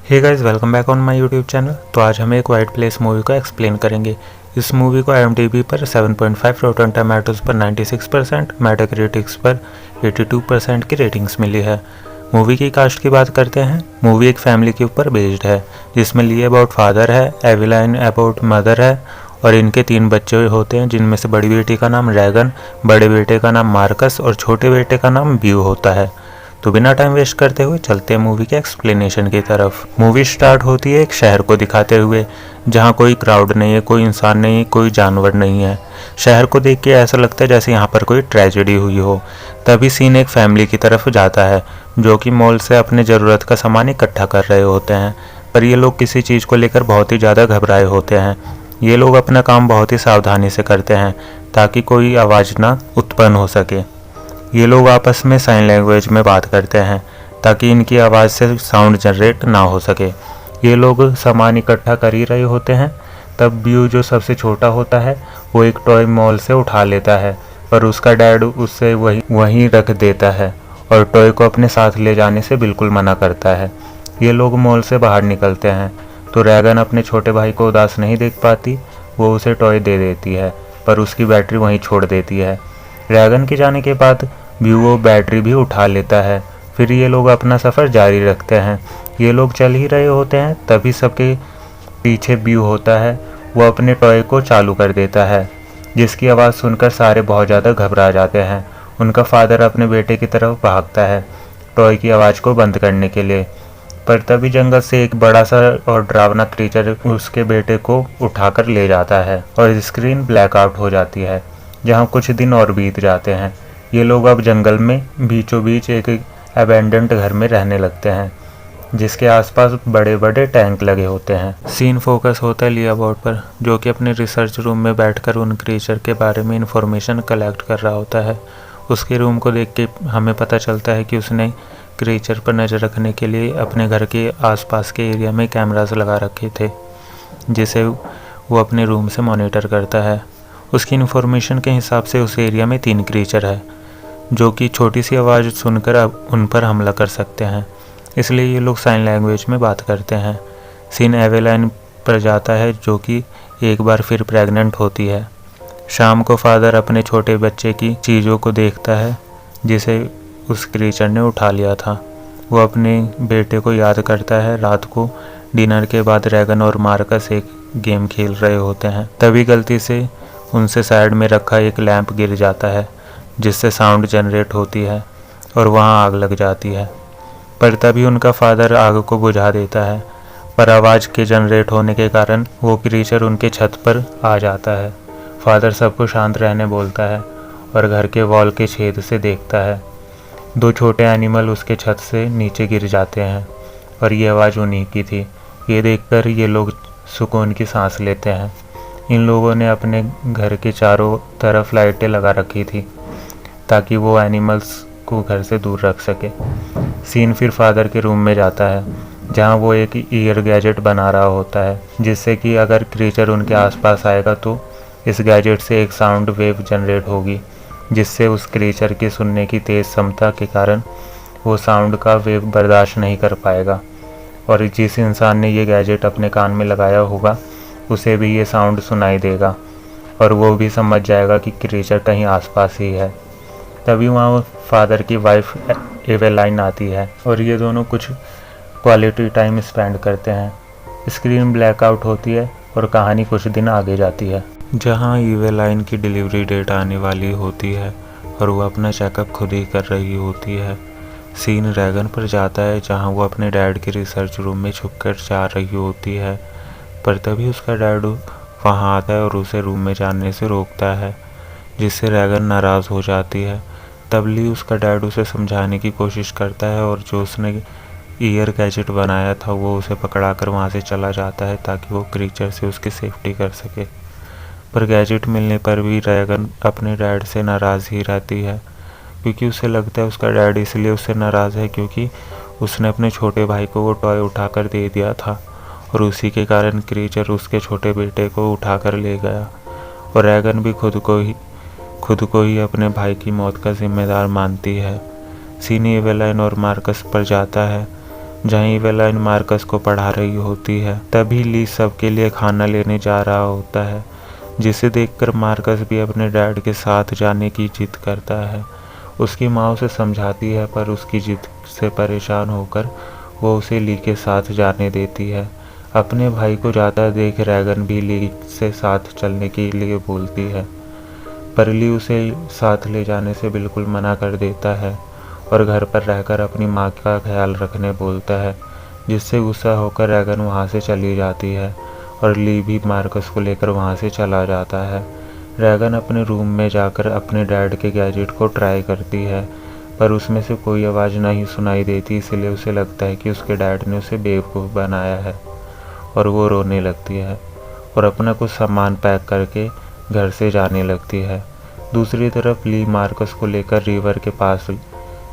Hey guys, welcome back on my YouTube channel. तो आज हम एक क्वाइट प्लेस मूवी को एक्सप्लेन करेंगे। इस मूवी को IMDb पर 7.5, रॉटन टोमेटोज पर 96%, मेटाक्रिटिक्स पर 82% की रेटिंग्स मिली है। मूवी की कास्ट की बात करते हैं। मूवी एक फैमिली के ऊपर बेस्ड है, जिसमें ली अबाउट फादर है, एवेलाइन अबाउट मदर है और इनके 3 बच्चे होते हैं, जिनमें से बड़ी बेटी का नाम रैगन, बड़े बेटे का नाम मार्कस और छोटे बेटे का नाम ब्यू होता है। तो बिना टाइम वेस्ट करते हुए चलते हैं मूवी के एक्सप्लेनेशन की तरफ। मूवी स्टार्ट होती है एक शहर को दिखाते हुए, जहाँ कोई क्राउड नहीं है, कोई इंसान नहीं है, कोई जानवर नहीं है। शहर को देख के ऐसा लगता है जैसे यहाँ पर कोई ट्रेजेडी हुई हो। तभी सीन एक फैमिली की तरफ जाता है, जो कि मॉल से अपने ज़रूरत का सामान इकट्ठा कर रहे होते हैं। पर ये लोग किसी चीज़ को लेकर बहुत ही ज़्यादा घबराए होते हैं। ये लोग अपना काम बहुत ही सावधानी से करते हैं, ताकि कोई आवाज़ ना उत्पन्न हो सके। ये लोग आपस में साइन लैंग्वेज में बात करते हैं, ताकि इनकी आवाज़ से साउंड जनरेट ना हो सके। ये लोग सामान इकट्ठा कर ही रहे होते हैं, तब ब्यू जो सबसे छोटा होता है वो एक टॉय मॉल से उठा लेता है, पर उसका डैड उससे वहीं रख देता है और टॉय को अपने साथ ले जाने से बिल्कुल मना करता है। ये लोग मॉल से बाहर निकलते हैं तो रैगन अपने छोटे भाई को उदास नहीं देख पाती। वो उसे टॉय दे देती है, पर उसकी बैटरी वहीं छोड़ देती है। रैगन के जाने के बाद ब्यू वो बैटरी भी उठा लेता है। फिर ये लोग अपना सफ़र जारी रखते हैं। ये लोग चल ही रहे होते हैं, तभी सबके पीछे ब्यू होता है। वो अपने टॉय को चालू कर देता है, जिसकी आवाज़ सुनकर सारे बहुत ज़्यादा घबरा जाते हैं। उनका फादर अपने बेटे की तरफ भागता है टॉय की आवाज़ को बंद करने के लिए, पर तभी जंगल से एक बड़ा सा और डरावना क्रीचर उसके बेटे को उठाकर ले जाता है और स्क्रीन ब्लैकआउट हो जाती है। जहाँ कुछ दिन और बीत जाते हैं। ये लोग अब जंगल में बीचों बीच एक अबैंडन्ड घर में रहने लगते हैं, जिसके आसपास बड़े बड़े टैंक लगे होते हैं। सीन फोकस होता है लिया बोर्ड पर, जो कि अपने रिसर्च रूम में बैठकर उन क्रीचर के बारे में इंफॉर्मेशन कलेक्ट कर रहा होता है। उसके रूम को देख के हमें पता चलता है कि उसने क्रीचर पर नज़र रखने के लिए अपने घर के आसपास के एरिया में कैमरास लगा रखे थे, जिसे वो अपने रूम से मॉनिटर करता है। उसकी इन्फॉर्मेशन के हिसाब से उस एरिया में 3 क्रीचर है, जो कि छोटी सी आवाज़ सुनकर अब उन पर हमला कर सकते हैं। इसलिए ये लोग साइन लैंग्वेज में बात करते हैं। सीन एवेलाइन पर जाता है, जो कि एक बार फिर प्रेग्नेंट होती है। शाम को फादर अपने छोटे बच्चे की चीज़ों को देखता है, जिसे उस क्रीचर ने उठा लिया था। वो अपने बेटे को याद करता है। रात को डिनर के बाद रैगन और मार्कस एक गेम खेल रहे होते हैं। तभी गलती से उनसे साइड में रखा एक लैंप गिर जाता है, जिससे साउंड जनरेट होती है और वहाँ आग लग जाती है। पर तभी उनका फादर आग को बुझा देता है, पर आवाज़ के जनरेट होने के कारण वो क्रीचर उनके छत पर आ जाता है। फादर सबको शांत रहने बोलता है और घर के वॉल के छेद से देखता है। 2 छोटे एनिमल उसके छत से नीचे गिर जाते हैं और ये आवाज़ उन्हीं की थी। ये देखकर ये लोग सुकून की सांस लेते हैं। इन लोगों ने अपने घर के चारों तरफ लाइटें लगा रखी थी, ताकि वो एनिमल्स को घर से दूर रख सके। सीन फिर फादर के रूम में जाता है, जहां वो एक ईयर गैजेट बना रहा होता है, जिससे कि अगर क्रीचर उनके आसपास आएगा तो इस गैजेट से एक साउंड वेव जनरेट होगी, जिससे उस क्रीचर की सुनने की तेज़ क्षमता के कारण वो साउंड का वेव बर्दाश्त नहीं कर पाएगा। और जिस इंसान ने ये गैजेट अपने कान में लगाया होगा उसे भी ये साउंड सुनाई देगा और वो भी समझ जाएगा कि क्रीचर कहीं आसपास ही है। तभी वहाँ फादर की वाइफ एवेलाइन आती है और ये दोनों कुछ क्वालिटी टाइम स्पेंड करते हैं। स्क्रीन ब्लैकआउट होती है और कहानी कुछ दिन आगे जाती है, जहाँ एवेलाइन की डिलीवरी डेट आने वाली होती है और वो अपना चेकअप खुद ही कर रही होती है। सीन रैगन पर जाता है, जहाँ वो अपने डैड के रिसर्च रूम में छुपकर जा रही होती है, पर तभी उसका डैड वहाँ आता है और उसे रूम में जाने से रोकता है, जिससे रैगन नाराज़ हो जाती है। तब ली उसका डैड उसे समझाने की कोशिश करता है और जो उसने ईयर गैजेट बनाया था वो उसे पकड़ा कर वहाँ से चला जाता है ताकि वो क्रीचर से उसकी सेफ्टी कर सके। पर गैजेट मिलने पर भी रैगन अपने डैड से नाराज़ ही रहती है, क्योंकि उसे लगता है उसका डैड इसलिए उससे नाराज़ है क्योंकि उसने अपने छोटे भाई को वो टॉय उठाकर दे दिया था और उसी के कारण क्रीचर उसके छोटे बेटे को उठाकर ले गया। और रैगन भी खुद को ही अपने भाई की मौत का जिम्मेदार मानती है। सीन इवेलाइन और मार्कस पर जाता है, जहाँ इवेलाइन मार्कस को पढ़ा रही होती है। तभी ली सबके लिए खाना लेने जा रहा होता है, जिसे देखकर मार्कस भी अपने डैड के साथ जाने की जिद करता है। उसकी माँ उसे समझाती है पर उसकी जिद से परेशान होकर वो उसे ली के साथ जाने देती है। अपने भाई को जाता देख रैगन भी ली से साथ चलने के लिए बोलती है, पर ली उसे साथ ले जाने से बिल्कुल मना कर देता है और घर पर रहकर अपनी माँ का ख्याल रखने बोलता है, जिससे गुस्सा होकर रैगन वहाँ से चली जाती है और ली भी मार्कस को लेकर वहाँ से चला जाता है। रैगन अपने रूम में जाकर अपने डैड के गैजेट को ट्राई करती है, पर उसमें से कोई आवाज़ नहीं सुनाई देती, इसलिए उसे लगता है कि उसके डैड ने उसे बेवकूफ़ बनाया है और वो रोने लगती है और अपना कुछ सामान पैक करके घर से जाने लगती है। दूसरी तरफ ली मार्कस को लेकर रिवर के पास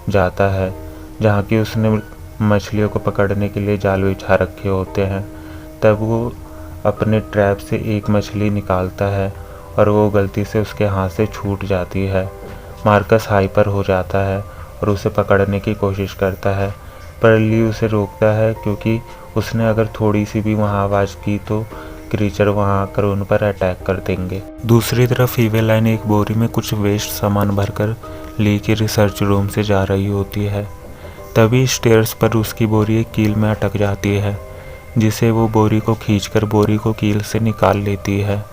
जाता है, जहाँ की उसने मछलियों को पकड़ने के लिए जाल बिछा रखे होते हैं। तब वो अपने ट्रैप से एक मछली निकालता है और वो गलती से उसके हाथ से छूट जाती है। मार्कस हाइपर हो जाता है और उसे पकड़ने की कोशिश करता है, पर ली उसे रोकता है क्योंकि उसने अगर थोड़ी सी भी वहाँ आवाज़ की तो क्रीचर वहाँ आकर उन पर अटैक कर देंगे। दूसरी तरफ इवेलाइन एक बोरी में कुछ वेस्ट सामान भरकर ली के रिसर्च रूम से जा रही होती है। तभी स्टेयर्स पर उसकी बोरी एक कील में अटक जाती है, जिसे वो बोरी को खींचकर बोरी को कील से निकाल लेती है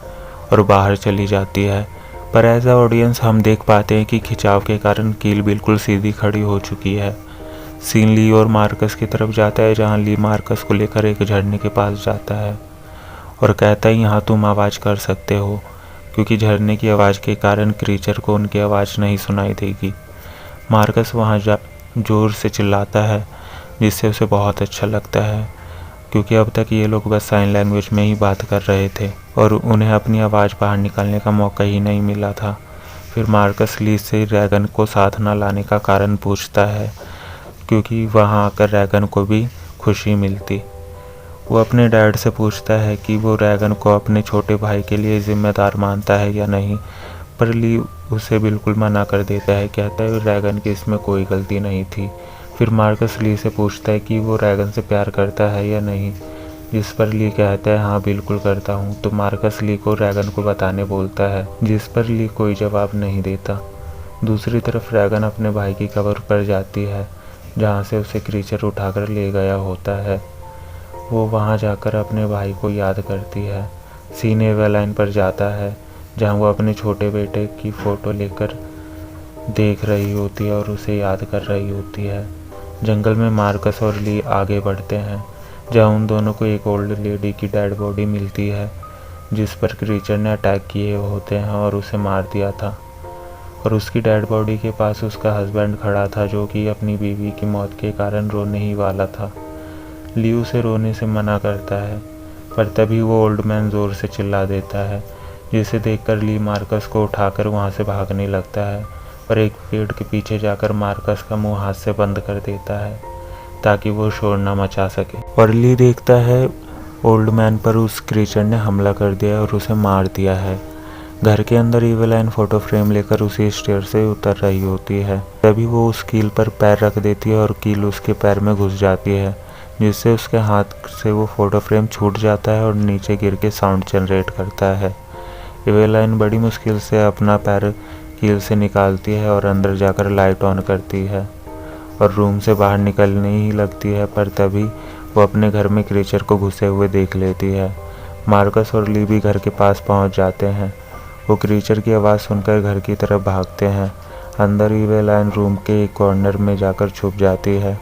और बाहर चली जाती है। पर एज अ ऑडियंस हम देख पाते हैं कि खिंचाव के कारण कील बिल्कुल सीधी खड़ी हो चुकी है। सीन ली और मार्कस की तरफ जाता है, जहाँ ली मार्कस को लेकर एक झरने के पास जाता है और कहता है यहाँ तुम आवाज़ कर सकते हो, क्योंकि झरने की आवाज़ के कारण क्रीचर को उनकी आवाज़ नहीं सुनाई देगी। मार्कस वहाँ ज़ोर से चिल्लाता है, जिससे उसे बहुत अच्छा लगता है, क्योंकि अब तक ये लोग बस साइन लैंग्वेज में ही बात कर रहे थे और उन्हें अपनी आवाज़ बाहर निकालने का मौका ही नहीं मिला था। फिर मार्कस ली से रैगन को साथ न लाने का कारण पूछता है, क्योंकि वहाँ आकर रैगन को भी खुशी मिलती। वो अपने डैड से पूछता है कि वो रैगन को अपने छोटे भाई के लिए ज़िम्मेदार मानता है या नहीं, पर ली उसे बिल्कुल मना कर देता है, कहता है रैगन की इसमें कोई गलती नहीं थी। फिर मार्कस ली से पूछता है कि वो रैगन से प्यार करता है या नहीं, जिस पर ली कहता है हाँ बिल्कुल करता हूँ। तो मार्कस ली को रैगन को बताने बोलता है, जिस पर ली कोई जवाब नहीं देता। दूसरी तरफ रैगन अपने भाई की कब्र पर जाती है, जहाँ से उसे क्रीचर उठाकर ले गया होता है। वो वहाँ जाकर अपने भाई को याद करती है। सीन इवेलाइन पर जाता है, जहाँ वो अपने छोटे बेटे की फ़ोटो लेकर देख रही होती है और उसे याद कर रही होती है। जंगल में मार्कस और ली आगे बढ़ते हैं, जहाँ उन दोनों को एक ओल्ड लेडी की डेड बॉडी मिलती है, जिस पर क्रीचर ने अटैक किए होते हैं और उसे मार दिया था। और उसकी डेड बॉडी के पास उसका हस्बैंड खड़ा था, जो कि अपनी बीवी की मौत के कारण रोने ही वाला था। ली उसे रोने से मना करता है, पर तभी वो ओल्ड मैन ज़ोर से चिल्ला देता है, जिसे देखकर ली मार्कस को उठाकर वहाँ से भागने लगता है, पर एक पेड़ के पीछे जाकर मार्कस का मुंह हाथ से बंद कर देता है ताकि वो शोर न मचा सके। और ली देखता है ओल्ड मैन पर उस क्रीचर ने हमला कर दिया और उसे मार दिया है। घर के अंदर इवेलाइन फ़ोटो फ्रेम लेकर उसी स्टेयर से उतर रही होती है। तभी वो उस कील पर पैर रख देती है और कील उसके पैर में घुस जाती है, जिससे उसके हाथ से वो फ़ोटो फ्रेम छूट जाता है और नीचे गिर के साउंड जनरेट करता है। इवेलाइन बड़ी मुश्किल से अपना पैर कील से निकालती है और अंदर जाकर लाइट ऑन करती है और रूम से बाहर निकलने ही लगती है, पर तभी वो अपने घर में क्रीचर को घुसे हुए देख लेती है। मार्कस और ली भी घर के पास पहुंच जाते हैं। वो क्रीचर की आवाज़ सुनकर घर की तरफ भागते हैं। अंदर इवेलाइन रूम के एक कॉर्नर में जाकर छुप जाती है।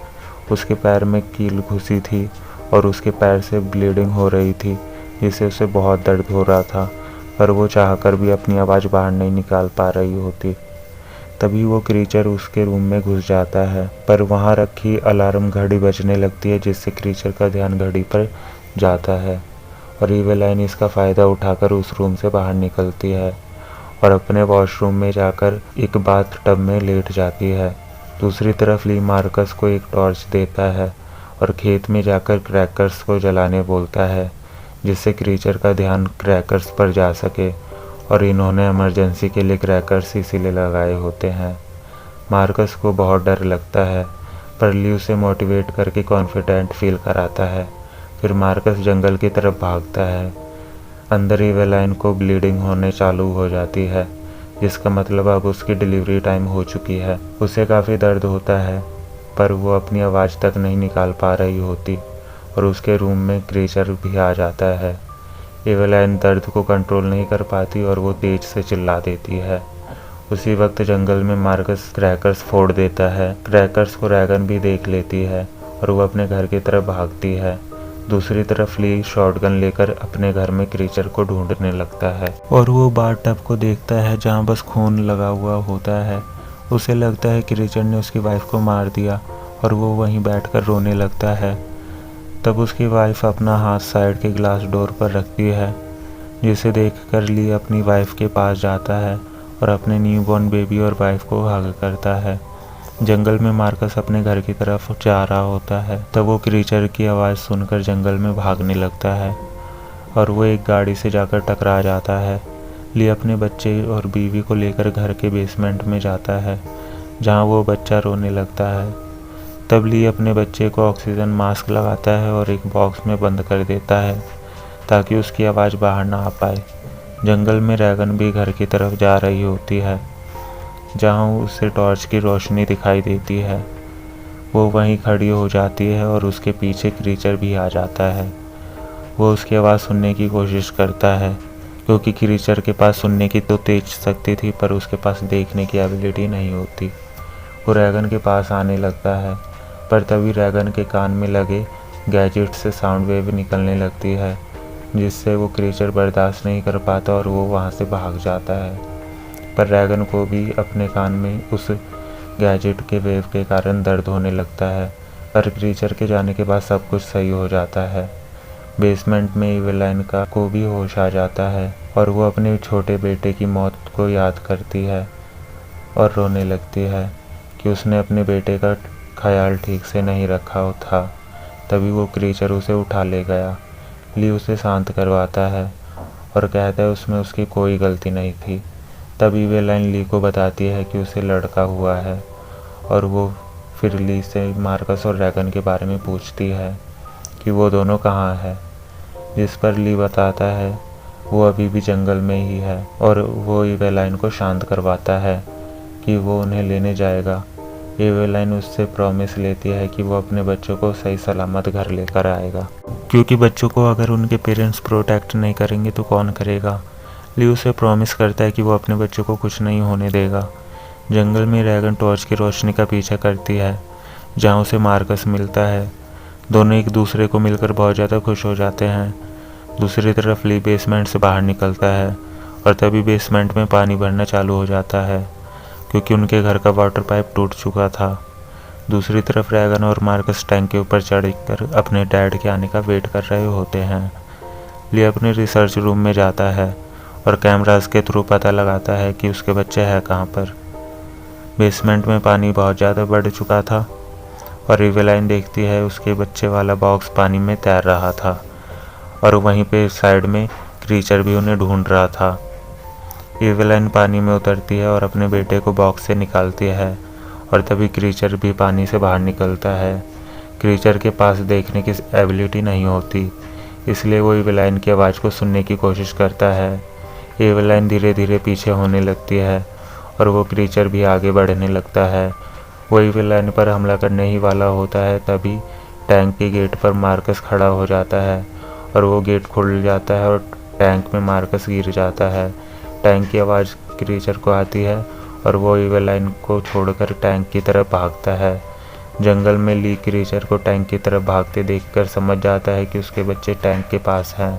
उसके पैर में कील घुसी थी और उसके पैर से ब्लीडिंग हो रही थी, जिससे उसे बहुत दर्द हो रहा था, पर वो चाहकर भी अपनी आवाज़ बाहर नहीं निकाल पा रही होती। तभी वो क्रीचर उसके रूम में घुस जाता है, पर वहाँ रखी अलार्म घड़ी बजने लगती है, जिससे क्रीचर का ध्यान घड़ी पर जाता है और इवेलाइन इसका फ़ायदा उठाकर उस रूम से बाहर निकलती है और अपने वॉशरूम में जाकर एक बाथ टब में लेट जाती है। दूसरी तरफ ली मार्कस को एक टॉर्च देता है और खेत में जाकर क्रैकर्स को जलाने बोलता है, जिससे क्रीचर का ध्यान क्रैकर्स पर जा सके और इन्होंने इमरजेंसी के लिए क्रैकर्स इसीलिए लगाए होते हैं। मार्कस को बहुत डर लगता है, पर ली उसे मोटिवेट करके कॉन्फिडेंट फील कराता है। फिर मार्कस जंगल की तरफ भागता है। अंदर इवेलाइन को ब्लीडिंग होने चालू हो जाती है, जिसका मतलब अब उसकी डिलीवरी टाइम हो चुकी है। उसे काफ़ी दर्द होता है, पर वो अपनी आवाज़ तक नहीं निकाल पा रही होती और उसके रूम में क्रीचर भी आ जाता है। इवेलाइन दर्द को कंट्रोल नहीं कर पाती और वो तेज से चिल्ला देती है। उसी वक्त जंगल में मार्कस क्रैकर्स फोड़ देता है। क्रैकर्स को रैगन भी देख लेती है और वो अपने घर की तरफ भागती है। दूसरी तरफ ली शॉटगन लेकर अपने घर में क्रीचर को ढूंढने लगता है और वो बाथ टब को देखता है जहाँ बस खून लगा हुआ होता है। उसे लगता है क्रीचर ने उसकी वाइफ को मार दिया और वो वहीं बैठकर रोने लगता है। तब उसकी वाइफ अपना हाथ साइड के ग्लास डोर पर रखती है, जिसे देखकर ली अपनी वाइफ के पास जाता है और अपने न्यूबॉर्न बेबी और वाइफ को हग करता है। जंगल में मार्कस अपने घर की तरफ जा रहा होता है, तब वो क्रीचर की आवाज़ सुनकर जंगल में भागने लगता है और वो एक गाड़ी से जाकर टकरा जाता है। ली अपने बच्चे और बीवी को लेकर घर के बेसमेंट में जाता है, जहाँ वो बच्चा रोने लगता है। तब ली अपने बच्चे को ऑक्सीजन मास्क लगाता है और एक बॉक्स में बंद कर देता है ताकि उसकी आवाज़ बाहर ना आ पाए। जंगल में रैगन भी घर की तरफ जा रही होती है, जहाँ उसे टॉर्च की रोशनी दिखाई देती है। वो वहीं खड़ी हो जाती है और उसके पीछे क्रीचर भी आ जाता है। वो उसकी आवाज़ सुनने की कोशिश करता है, क्योंकि क्रीचर के पास सुनने की तो तेज शक्ति थी, पर उसके पास देखने की एबिलिटी नहीं होती। वो रैगन के पास आने लगता है, पर तभी रैगन के कान में लगे गैजेट से साउंड वेव निकलने लगती है, जिससे वो क्रीचर बर्दाश्त नहीं कर पाता और वो वहाँ से भाग जाता है। पर रैगन को भी अपने कान में उस गैजेट के वेव के कारण दर्द होने लगता है, पर क्रीचर के जाने के बाद सब कुछ सही हो जाता है। बेसमेंट में इवेलाइन को भी होश आ जाता है और वो अपने छोटे बेटे की मौत को याद करती है और रोने लगती है कि उसने अपने बेटे का ख्याल ठीक से नहीं रखा था। तभी वो क्रीचर उसे उठा ले गया। ली उसे शांत करवाता है और कहता है उसमें उसकी कोई गलती नहीं थी। तब इवेलाइन ली को बताती है कि उसे लड़का हुआ है और वो फिर ली से मार्कस और रैगन के बारे में पूछती है कि वो दोनों कहाँ है, जिस पर ली बताता है वो अभी भी जंगल में ही है और वो इवेलाइन को शांत करवाता है कि वो उन्हें लेने जाएगा। इवेलाइन उससे प्रॉमिस लेती है कि वो अपने बच्चों को सही सलामत घर लेकर आएगा, क्योंकि बच्चों को अगर उनके पेरेंट्स प्रोटेक्ट नहीं करेंगे तो कौन करेगा। ली उसे प्रॉमिस करता है कि वो अपने बच्चों को कुछ नहीं होने देगा। जंगल में रैगन टॉर्च की रोशनी का पीछा करती है, जहाँ उसे मार्कस मिलता है। दोनों एक दूसरे को मिलकर बहुत ज़्यादा खुश हो जाते हैं। दूसरी तरफ ली बेसमेंट से बाहर निकलता है और तभी बेसमेंट में पानी भरना चालू हो जाता है, क्योंकि उनके घर का वाटर पाइप टूट चुका था। दूसरी तरफ रैगन और मार्कस टैंक के ऊपर चढ़कर अपने डैड के आने का वेट कर रहे होते हैं। ली अपने रिसर्च रूम में जाता है और कैमरास के थ्रू पता लगाता है कि उसके बच्चे हैं कहाँ पर। बेसमेंट में पानी बहुत ज़्यादा बढ़ चुका था और इवेलाइन देखती है उसके बच्चे वाला बॉक्स पानी में तैर रहा था और वहीं पे साइड में क्रीचर भी उन्हें ढूंढ रहा था। इवेलाइन पानी में उतरती है और अपने बेटे को बॉक्स से निकालती है और तभी क्रीचर भी पानी से बाहर निकलता है। क्रीचर के पास देखने की एबिलिटी नहीं होती, इसलिए वो इवेलाइन की आवाज़ को सुनने की कोशिश करता है। इवेलाइन धीरे धीरे पीछे होने लगती है और वो क्रीचर भी आगे बढ़ने लगता है। वो इवेलाइन पर हमला करने ही वाला होता है, तभी टैंक के गेट पर मार्कस खड़ा हो जाता है और वो गेट खुल जाता है और टैंक में मार्कस गिर जाता है। टैंक की आवाज़ क्रीचर को आती है और वो इवेलाइन को छोड़कर टैंक की तरफ भागता है। जंगल में ली क्रीचर को टैंक की तरफ भागते देखकर समझ जाता है कि उसके बच्चे टैंक के पास हैं।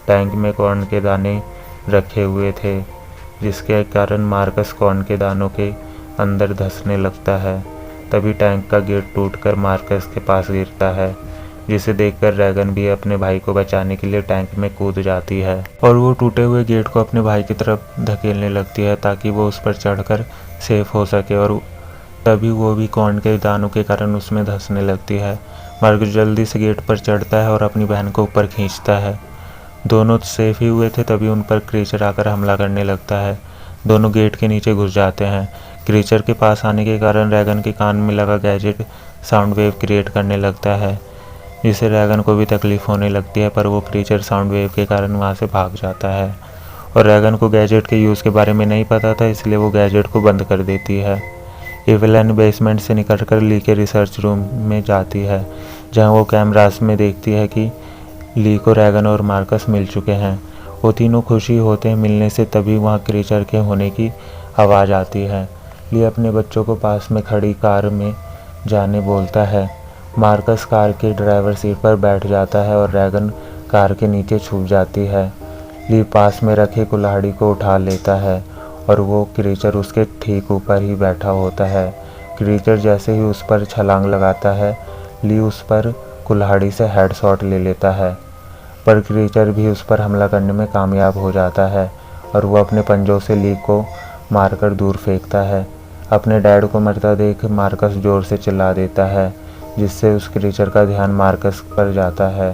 टैंक में कॉर्न के दाने रखे हुए थे, जिसके कारण मार्कस कॉर्न के दानों के अंदर धंसने लगता है। तभी टैंक का गेट टूटकर मार्कस के पास गिरता है, जिसे देखकर रैगन भी अपने भाई को बचाने के लिए टैंक में कूद जाती है और वो टूटे हुए गेट को अपने भाई की तरफ धकेलने लगती है ताकि वो उस पर चढ़कर सेफ हो सके। और तभी वो भी कॉर्न के दानों के कारण उसमें धंसने लगती है। मार्कस जल्दी से गेट पर चढ़ता है और अपनी बहन को ऊपर खींचता है। दोनों सेफ ही हुए थे, तभी उन पर क्रीचर आकर हमला करने लगता है। दोनों गेट के नीचे घुस जाते हैं। क्रीचर के पास आने के कारण रैगन के कान में लगा गैजेट साउंड वेव क्रिएट करने लगता है, जिससे रैगन को भी तकलीफ होने लगती है, पर वो क्रीचर साउंड वेव के कारण वहाँ से भाग जाता है। और रैगन को गैजेट के यूज़ के बारे में नहीं पता था, इसलिए वो गैजेट को बंद कर देती है। एवेलाइन बेसमेंट से निकलकर ली के रिसर्च रूम में जाती है, जहाँ वो कैमरास में देखती है कि ली को रैगन और मार्कस मिल चुके हैं। वो तीनों खुशी होते हैं मिलने से। तभी वहाँ क्रीचर के होने की आवाज़ आती है। ली अपने बच्चों को पास में खड़ी कार में जाने बोलता है। मार्कस कार के ड्राइवर सीट पर बैठ जाता है और रैगन कार के नीचे छुप जाती है। ली पास में रखे कुल्हाड़ी को उठा लेता है और वो क्रीचर उसके ठीक ऊपर ही बैठा होता है। क्रीचर जैसे ही उस पर छलांग लगाता है, ली उस पर कुल्हाड़ी से हेडशॉट ले लेता है, पर क्रीचर भी उस पर हमला करने में कामयाब हो जाता है और वो अपने पंजों से ली को मारकर दूर फेंकता है। अपने डैड को मरता देख मार्कस जोर से चिल्ला देता है, जिससे उस क्रीचर का ध्यान मार्कस पर जाता है।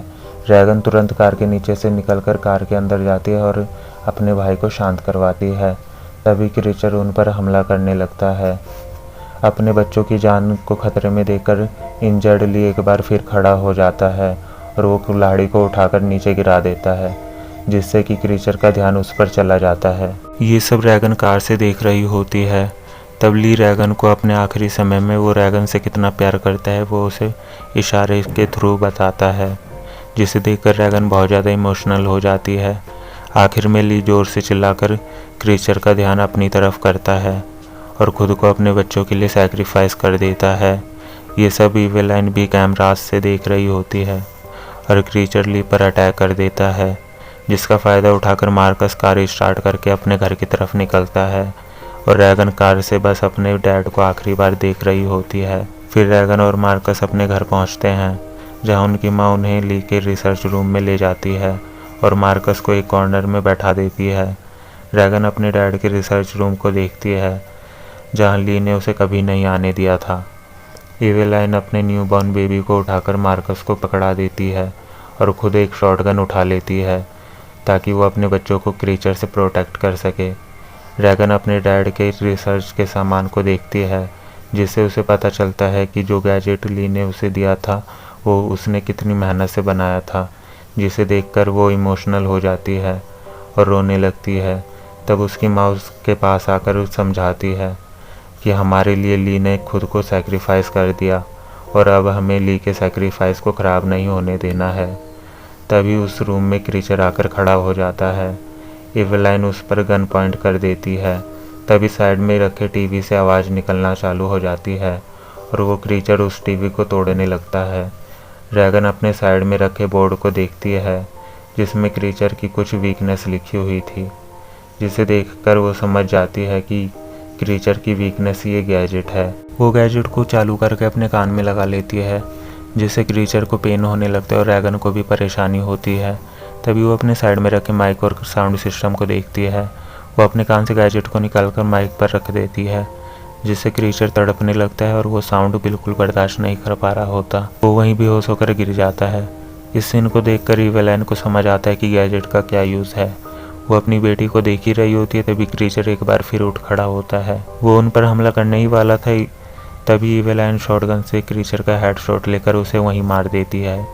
रैगन तुरंत कार के नीचे से निकलकर कार के अंदर जाती है और अपने भाई को शांत करवाती है। तभी क्रीचर उन पर हमला करने लगता है। अपने बच्चों की जान को खतरे में देखकर इंजर्ड ली एक बार फिर खड़ा हो जाता है और वो कुल्हाड़ी को उठाकर नीचे गिरा देता है, जिससे कि क्रीचर का ध्यान उस पर चला जाता है। ये सब रैगन कार से देख रही होती है। तब ली रैगन को अपने आखिरी समय में वो रैगन से कितना प्यार करता है वो उसे इशारे के थ्रू बताता है, जिसे देखकर रैगन बहुत ज़्यादा इमोशनल हो जाती है। आखिर में ली जोर से चिल्लाकर क्रीचर का ध्यान अपनी तरफ करता है और खुद को अपने बच्चों के लिए सैक्रिफाइस कर देता है। ये सब एवेलाइन भी कैमरास से देख रही होती है और क्रीचर ली पर अटैक कर देता है, जिसका फ़ायदा उठाकर मार्कस कार स्टार्ट करके अपने घर की तरफ निकलता है और रैगन कार से बस अपने डैड को आखिरी बार देख रही होती है। फिर रैगन और मार्कस अपने घर पहुंचते हैं, जहां उनकी माँ उन्हें ली के रिसर्च रूम में ले जाती है और मार्कस को एक कॉर्नर में बैठा देती है। रैगन अपने डैड के रिसर्च रूम को देखती है, जहां ली ने उसे कभी नहीं आने दिया था। एवेलाइन अपने न्यूबॉर्न बेबी को उठाकर मार्कस को पकड़ा देती है और खुद एक शॉटगन उठा लेती है ताकि वो अपने बच्चों को क्रीचर से प्रोटेक्ट कर सके। रैगन अपने डैड के रिसर्च के सामान को देखती है, जिससे उसे पता चलता है कि जो गैजेट ली ने उसे दिया था वो उसने कितनी मेहनत से बनाया था, जिसे देखकर वो इमोशनल हो जाती है और रोने लगती है। तब उसकी माँ उसके पास आकर समझाती है कि हमारे लिए ली ने खुद को सैक्रिफाइस कर दिया और अब हमें ली के सैक्रिफाइस को ख़राब नहीं होने देना है। तभी उस रूम में क्रीचर आकर खड़ा हो जाता है। एवेलाइन उस पर गन पॉइंट कर देती है। तभी साइड में रखे टीवी से आवाज़ निकलना चालू हो जाती है और वो क्रीचर उस टीवी को तोड़ने लगता है। रैगन अपने साइड में रखे बोर्ड को देखती है, जिसमें क्रीचर की कुछ वीकनेस लिखी हुई थी, जिसे देखकर वो समझ जाती है कि क्रीचर की वीकनेस ये गैजेट है। वो गैजेट को चालू करके अपने कान में लगा लेती है, जिससे क्रीचर को पेन होने लगता है और रैगन को भी परेशानी होती है। तभी वो अपने साइड में रखे माइक और साउंड सिस्टम को देखती है। वो अपने कान से गैजेट को निकालकर माइक पर रख देती है, जिससे क्रीचर तड़पने लगता है और वो साउंड बिल्कुल बर्दाश्त नहीं कर पा रहा होता। वो वहीं बेहोश होकर गिर जाता है। इस सीन को देखकर एवेलाइन को समझ आता है कि गैजेट का क्या यूज़ है। वो अपनी बेटी को देख ही रही होती है, तभी क्रीचर एक बार फिर उठ खड़ा होता है। वो उन पर हमला करने ही वाला था, तभी एवेलाइन शॉटगन से क्रीचर का हेडशॉट लेकर उसे वहीं मार देती है।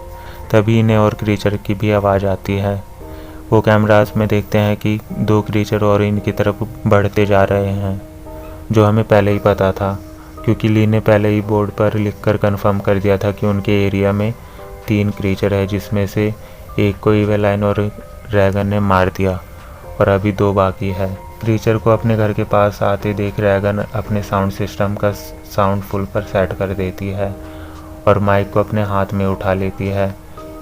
तभी इन्हें और क्रीचर की भी आवाज़ आती है। वो कैमरास में देखते हैं कि दो क्रीचर और इनकी तरफ बढ़ते जा रहे हैं, जो हमें पहले ही पता था, क्योंकि ली ने पहले ही बोर्ड पर लिखकर कंफर्म कर दिया था कि उनके एरिया में 3 क्रीचर है, जिसमें से एक को एवेलाइन और रैगन ने मार दिया और अभी 2 बाकी है। क्रीचर को अपने घर के पास आते देख रैगन अपने साउंड सिस्टम का साउंड फुल पर सेट कर देती है और माइक को अपने हाथ में उठा लेती है।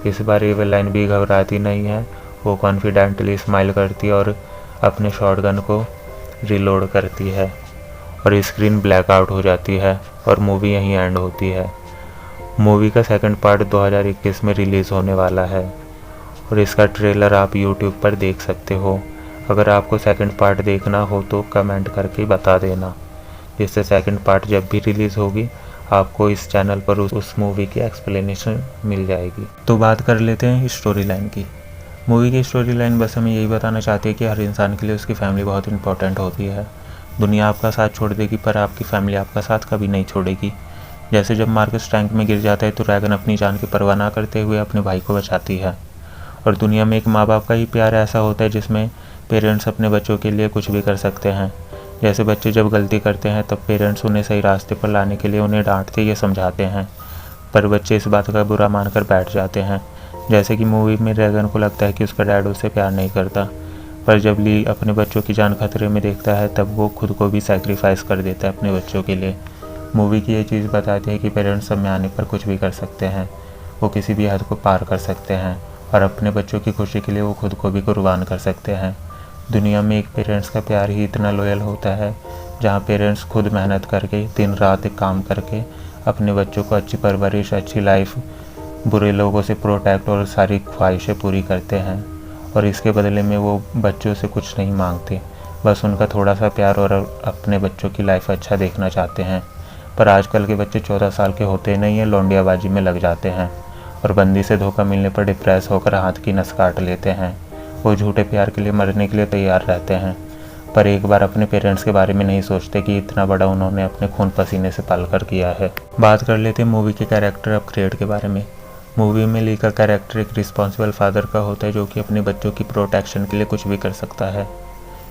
इस बार एवेलाइन भी घबराती नहीं है। वो कॉन्फिडेंटली स्माइल करती है और अपने शॉटगन को रिलोड करती है और स्क्रीन ब्लैकआउट हो जाती है और मूवी यहीं एंड होती है। मूवी का सेकंड पार्ट 2021 में रिलीज़ होने वाला है और इसका ट्रेलर आप यूट्यूब पर देख सकते हो। अगर आपको सेकंड पार्ट देखना हो तो कमेंट करके बता देना, जिससे सेकंड पार्ट जब भी रिलीज़ होगी आपको इस चैनल पर उस मूवी की एक्सप्लेनेशन मिल जाएगी। तो बात कर लेते हैं स्टोरी लाइन की। मूवी की स्टोरी लाइन बस हमें यही बताना चाहती है कि हर इंसान के लिए उसकी फैमिली बहुत इंपॉर्टेंट होती है। दुनिया आपका साथ छोड़ देगी पर आपकी फैमिली आपका साथ कभी नहीं छोड़ेगी। जैसे जब मार्कस टैंक में गिर जाता है तो रैगन अपनी जान की परवाह ना करते हुए अपने भाई को बचाती है। और दुनिया में एक माँ बाप का ही प्यार ऐसा होता है जिसमें पेरेंट्स अपने बच्चों के लिए कुछ भी कर सकते हैं। जैसे बच्चे जब गलती करते हैं तब पेरेंट्स उन्हें सही रास्ते पर लाने के लिए उन्हें डांटते या समझाते हैं, पर बच्चे इस बात का बुरा मानकर बैठ जाते हैं। जैसे कि मूवी में रैगन को लगता है कि उसका डैड उससे प्यार नहीं करता, पर जब ली अपने बच्चों की जान खतरे में देखता है तब वो खुद को भी सैक्रिफाइस कर देता है अपने बच्चों के लिए। मूवी की ये चीज़ बताती है कि पेरेंट्स सब में आने पर कुछ भी कर सकते हैं, वो किसी भी हद को पार कर सकते हैं और अपने बच्चों की खुशी के लिए वो खुद को भी कुर्बान कर सकते हैं। दुनिया में एक पेरेंट्स का प्यार ही इतना लॉयल होता है, जहाँ पेरेंट्स खुद मेहनत करके दिन रात काम करके अपने बच्चों को अच्छी परवरिश, अच्छी लाइफ, बुरे लोगों से प्रोटेक्ट और सारी ख्वाहिशें पूरी करते हैं और इसके बदले में वो बच्चों से कुछ नहीं मांगते, बस उनका थोड़ा सा प्यार और अपने बच्चों की लाइफ अच्छा देखना चाहते हैं। पर आजकल के बच्चे 14 साल के होते नहीं हैं, लौंडियाबाजी में लग जाते हैं और बंदी से धोखा मिलने पर डिप्रेस होकर हाथ की नस काट लेते हैं। वो झूठे प्यार के लिए मरने के लिए तैयार रहते हैं, पर एक बार अपने पेरेंट्स के बारे में नहीं सोचते कि इतना बड़ा उन्होंने अपने खून पसीने से पाल कर किया है। बात कर लेते हैं मूवी के कैरेक्टर अपग्रेड के बारे में। मूवी में ली का कैरेक्टर एक रिस्पॉन्सिबल फादर का होता है जो कि अपने बच्चों की प्रोटेक्शन के लिए कुछ भी कर सकता है,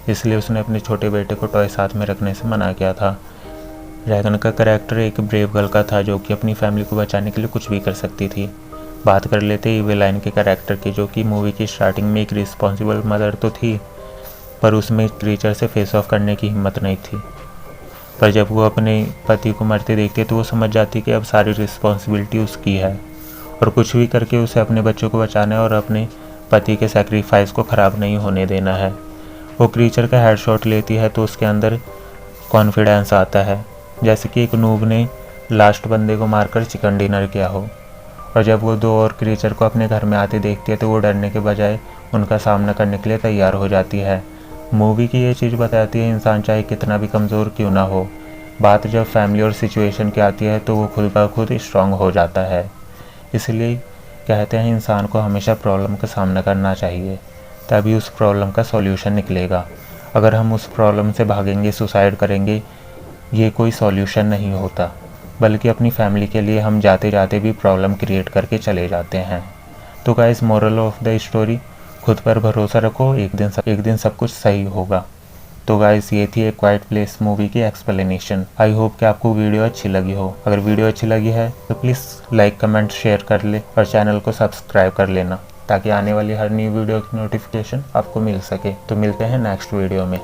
इसलिए उसने अपने छोटे बेटे को टॉय साथ में रखने से मना किया था। रैगन का कैरेक्टर एक ब्रेव गर्ल का था जो कि अपनी फैमिली को बचाने के लिए कुछ भी कर सकती थी। बात कर लेते इवेलाइन के कैरेक्टर की, जो कि मूवी की स्टार्टिंग में एक रिस्पॉन्सिबल मदर तो थी पर उसमें क्रीचर से फेस ऑफ करने की हिम्मत नहीं थी। पर जब वो अपने पति को मरते देखती है तो वो समझ जाती कि अब सारी रिस्पॉन्सिबिलिटी उसकी है और कुछ भी करके उसे अपने बच्चों को बचाना है और अपने पति के सैक्रिफाइस को ख़राब नहीं होने देना है। वो क्रीचर का हेडशॉट लेती है तो उसके अंदर कॉन्फिडेंस आता है, जैसे कि एक नूब ने लास्ट बंदे को मारकर चिकन डिनर किया हो। और जब वो दो और क्रीचर को अपने घर में आते देखती है तो वो डरने के बजाय उनका सामना करने के लिए तैयार हो जाती है। मूवी की ये चीज़ बताती है इंसान चाहे कितना भी कमज़ोर क्यों ना हो, बात जब फैमिली और सिचुएशन की आती है तो वो खुद ब खुद स्ट्रांग हो जाता है। इसलिए कहते हैं इंसान को हमेशा प्रॉब्लम का सामना करना चाहिए, तभी उस प्रॉब्लम का सॉल्यूशन निकलेगा। अगर हम उस प्रॉब्लम से भागेंगे, सुसाइड करेंगे, ये कोई सॉल्यूशन नहीं होता, बल्कि अपनी फैमिली के लिए हम जाते जाते भी प्रॉब्लम क्रिएट करके चले जाते हैं। तो guys, moral of the story, खुद पर भरोसा रखो, एक दिन सब कुछ सही होगा। तो गाइस, ये थी एक क्वाइट प्लेस मूवी की एक्सप्लेनेशन। आई होप कि आपको वीडियो अच्छी लगी हो। अगर वीडियो अच्छी लगी है तो प्लीज़ लाइक, कमेंट, शेयर कर ले और चैनल को सब्सक्राइब कर लेना ताकि आने वाली हर न्यू वीडियो की नोटिफिकेशन आपको मिल सके। तो मिलते हैं नेक्स्ट वीडियो में।